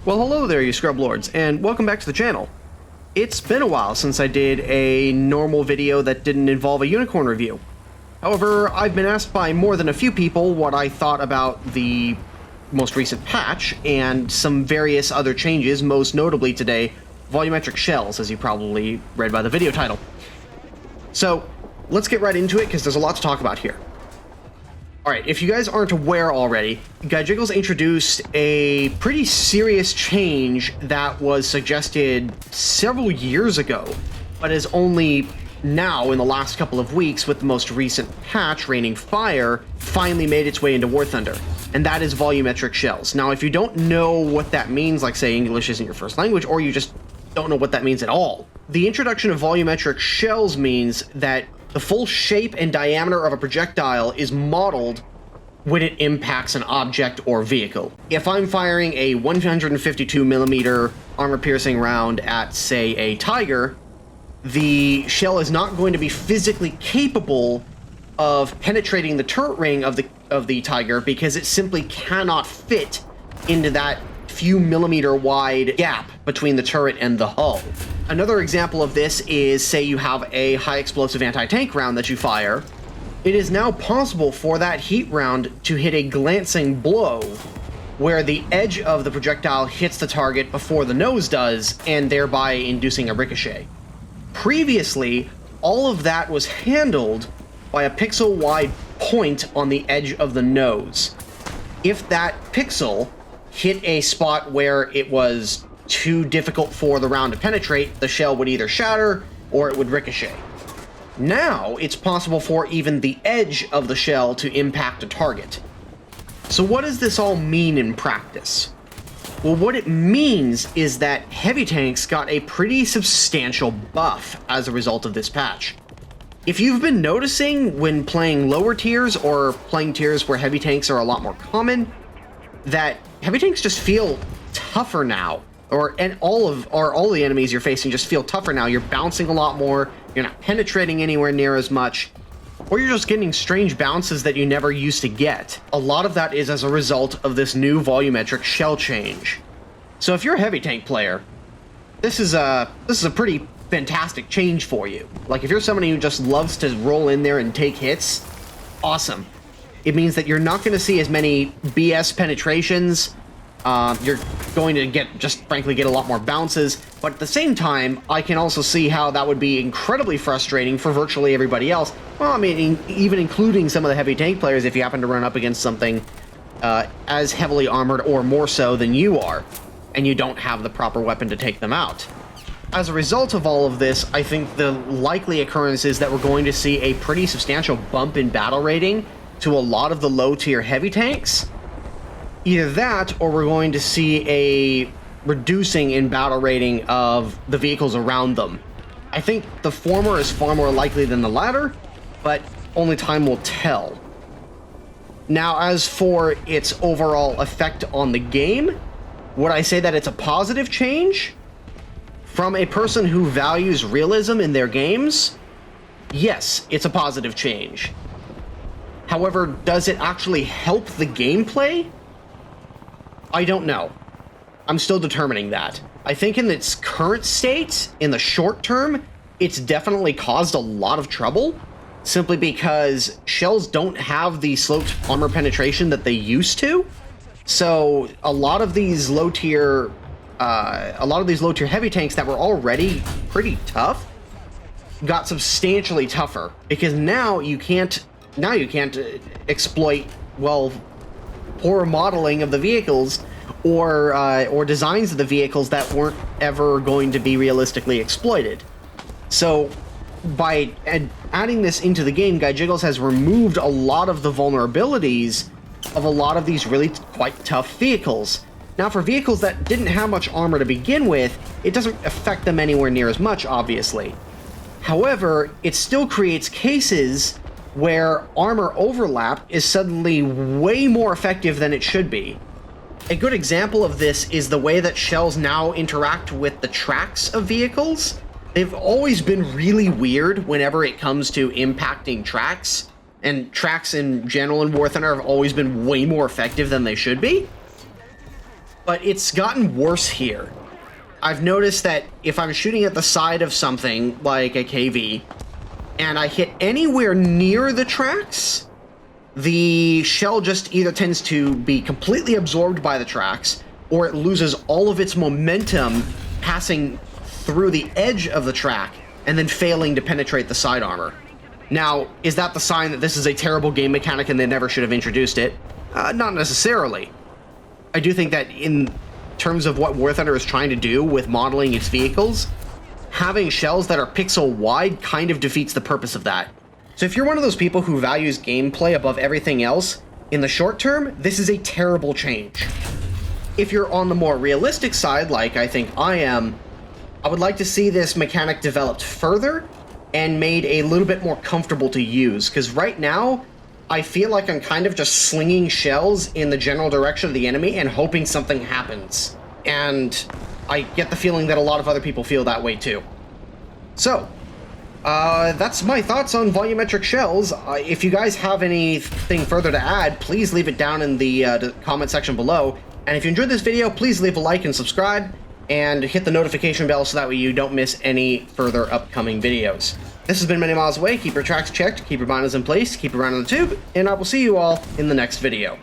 Well, hello there, you scrub lords, and welcome back to the channel. It's been a while since I did a normal video that didn't involve a unicorn review. However, I've been asked by more than a few people what I thought about the most recent patch and some various other changes, most notably today, Volumetric Shells, as you probably read by the video title. So, let's get right into it, because there's a lot to talk about here. Alright, if you guys aren't aware already, G.SKILL introduced a pretty serious change that was suggested several years ago, but is only now, in the last couple of weeks, with the most recent patch, Raining Fire, finally made its way into War Thunder, and that is Volumetric Shells. Now, if you don't know what that means, like say English isn't your first language, or you just don't know what that means at all, the introduction of Volumetric Shells means that the full shape and diameter of a projectile is modeled when it impacts an object or vehicle. If I'm firing a 152mm armor-piercing round at, say, a Tiger, the shell is not going to be physically capable of penetrating the turret ring of the Tiger because it simply cannot fit into that few millimeter wide gap between the turret and the hull. Another example of this is, say you have a high explosive anti-tank round that you fire. It is now possible for that heat round to hit a glancing blow where the edge of the projectile hits the target before the nose does, and thereby inducing a ricochet. Previously, all of that was handled by a pixel-wide point on the edge of the nose. If that pixel hit a spot where it was too difficult for the round to penetrate, the shell would either shatter or it would ricochet. Now, it's possible for even the edge of the shell to impact a target. So what does this all mean in practice? Well, what it means is that heavy tanks got a pretty substantial buff as a result of this patch. If you've been noticing when playing lower tiers or playing tiers where heavy tanks are a lot more common, that heavy tanks just feel tougher now, or all the enemies you're facing just feel tougher now. You're bouncing a lot more, you're not penetrating anywhere near as much, or you're just getting strange bounces that you never used to get. A lot of that is as a result of this new volumetric shell change. So if you're a heavy tank player, this is a pretty fantastic change for you. Like, if you're somebody who just loves to roll in there and take hits, awesome. It means that you're not going to see as many BS penetrations. You're going to frankly get a lot more bounces, but at the same time, I can also see how that would be incredibly frustrating for virtually everybody else. Well, I mean, even including some of the heavy tank players if you happen to run up against something as heavily armored or more so than you are, and you don't have the proper weapon to take them out. As a result of all of this, I think the likely occurrence is that we're going to see a pretty substantial bump in battle rating to a lot of the low-tier heavy tanks. Either that, or we're going to see a reducing in battle rating of the vehicles around them. I think the former is far more likely than the latter, but only time will tell. Now, as for its overall effect on the game, would I say that it's a positive change? From a person who values realism in their games, yes, it's a positive change. However, does it actually help the gameplay? I don't know. I'm still determining that. I think in its current state, in the short term, it's definitely caused a lot of trouble, simply because shells don't have the sloped armor penetration that they used to. So a lot of these low tier heavy tanks that were already pretty tough got substantially tougher, because now you can't exploit, well, poor modeling of the vehicles or designs of the vehicles that weren't ever going to be realistically exploited. So by adding this into the game, G.SKILL has removed a lot of the vulnerabilities of a lot of these really quite tough vehicles. Now, for vehicles that didn't have much armor to begin with, it doesn't affect them anywhere near as much, obviously. However, it still creates cases where armor overlap is suddenly way more effective than it should be. A good example of this is the way that shells now interact with the tracks of vehicles. They've always been really weird whenever it comes to impacting tracks, and tracks in general in War Thunder have always been way more effective than they should be. But it's gotten worse here. I've noticed that if I'm shooting at the side of something, like a KV, and I hit anywhere near the tracks, the shell just either tends to be completely absorbed by the tracks, or it loses all of its momentum passing through the edge of the track and then failing to penetrate the side armor. Now, is that the sign that this is a terrible game mechanic and they never should have introduced it? Not necessarily. I do think that in terms of what War Thunder is trying to do with modeling its vehicles, having shells that are pixel wide kind of defeats the purpose of that. So if you're one of those people who values gameplay above everything else, in the short term, this is a terrible change. If you're on the more realistic side, like I think I am, I would like to see this mechanic developed further and made a little bit more comfortable to use, because right now, I feel like I'm kind of just slinging shells in the general direction of the enemy and hoping something happens. And I get the feeling that a lot of other people feel that way too. So, that's my thoughts on volumetric shells. If you guys have anything further to add, please leave it down in the comment section below. And if you enjoyed this video, please leave a like and subscribe, and hit the notification bell so that way you don't miss any further upcoming videos. This has been Many Miles Away. Keep your tracks checked, keep your binders in place, keep your mind on the tube, and I will see you all in the next video.